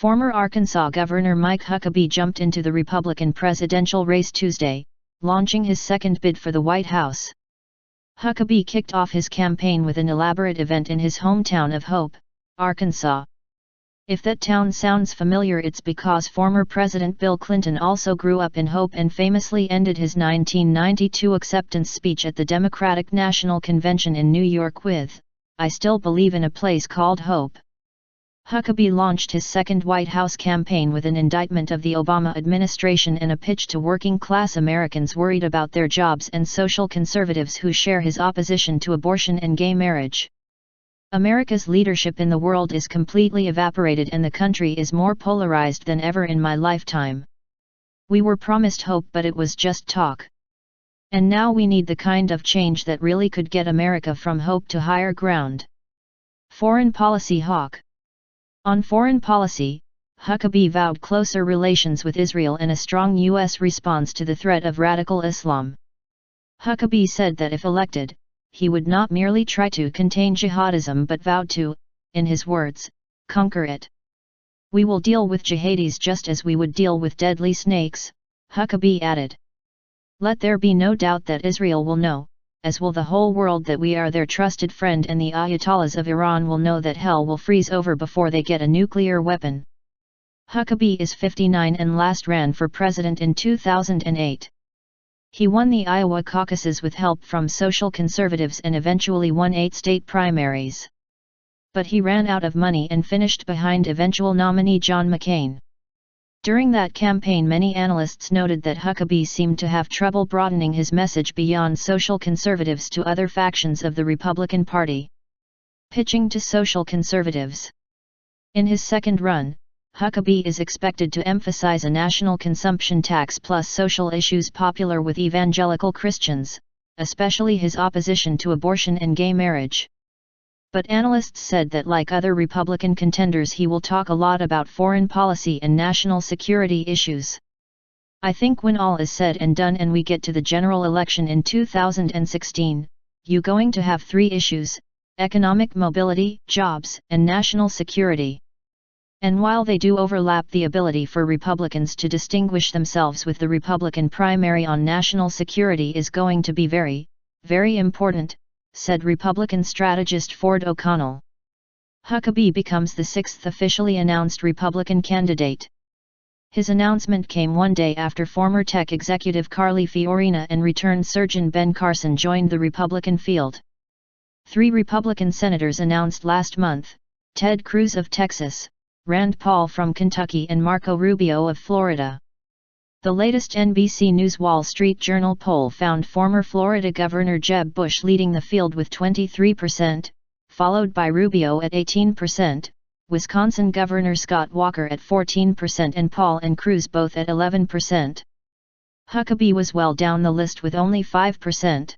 Former Arkansas Governor Mike Huckabee jumped into the Republican presidential race Tuesday, launching his second bid for the White House. Huckabee kicked off his campaign with an elaborate event in his hometown of Hope, Arkansas. If that town sounds familiar, it's because former President Bill Clinton also grew up in Hope and famously ended his 1992 acceptance speech at the Democratic National Convention in New York with, "I still believe in a place called Hope." Huckabee launched his second White House campaign with an indictment of the Obama administration and a pitch to working-class Americans worried about their jobs and social conservatives who share his opposition to abortion and gay marriage. "America's leadership in the world is completely evaporated and the country is more polarized than ever in my lifetime. We were promised hope, but it was just talk. And now we need the kind of change that really could get America from hope to higher ground." Foreign policy hawk. On foreign policy, Huckabee vowed closer relations with Israel and a strong U.S. response to the threat of radical Islam. Huckabee said that if elected, he would not merely try to contain jihadism but vowed to, in his words, conquer it. "We will deal with jihadis just as we would deal with deadly snakes," Huckabee added. "Let there be no doubt that Israel will know, as will the whole world, that we are their trusted friend, and the Ayatollahs of Iran will know that hell will freeze over before they get a nuclear weapon." Huckabee is 59 and last ran for president in 2008. He won the Iowa caucuses with help from social conservatives and eventually won 8 state primaries. But he ran out of money and finished behind eventual nominee John McCain. During that campaign, many analysts noted that Huckabee seemed to have trouble broadening his message beyond social conservatives to other factions of the Republican Party. Pitching to social conservatives. In his second run, Huckabee is expected to emphasize a national consumption tax plus social issues popular with evangelical Christians, especially his opposition to abortion and gay marriage. But analysts said that like other Republican contenders, he will talk a lot about foreign policy and national security issues. "I think when all is said and done and we get to the general election in 2016, you're going to have 3 issues: economic mobility, jobs, and national security. And while they do overlap, the ability for Republicans to distinguish themselves with the Republican primary on national security is going to be very, very important," said Republican strategist Ford O'Connell. Huckabee becomes the 6th officially announced Republican candidate. His announcement came one day after former tech executive Carly Fiorina and returned surgeon Ben Carson joined the Republican field. 3 Republican senators announced last month: Ted Cruz of Texas, Rand Paul from Kentucky, and Marco Rubio of Florida. The latest NBC News Wall Street Journal poll found former Florida Governor Jeb Bush leading the field with 23%, followed by Rubio at 18%, Wisconsin Governor Scott Walker at 14% and Paul and Cruz both at 11%. Huckabee was well down the list with only 5%.